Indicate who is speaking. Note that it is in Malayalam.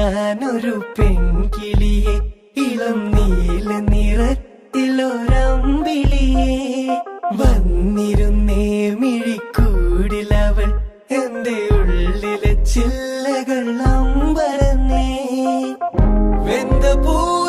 Speaker 1: ഞാനൊരു പെൺകിളിയെ, ഇളം നീല നിറത്തിലൊരമ്പിളിയെ. വന്നിരുന്നേ മിഴിക്കൂടിലവൾ, എന്റെ ഉള്ളിലെ ചില്ലകൾ അമ്പരന്നേ. വെന്ത പൂ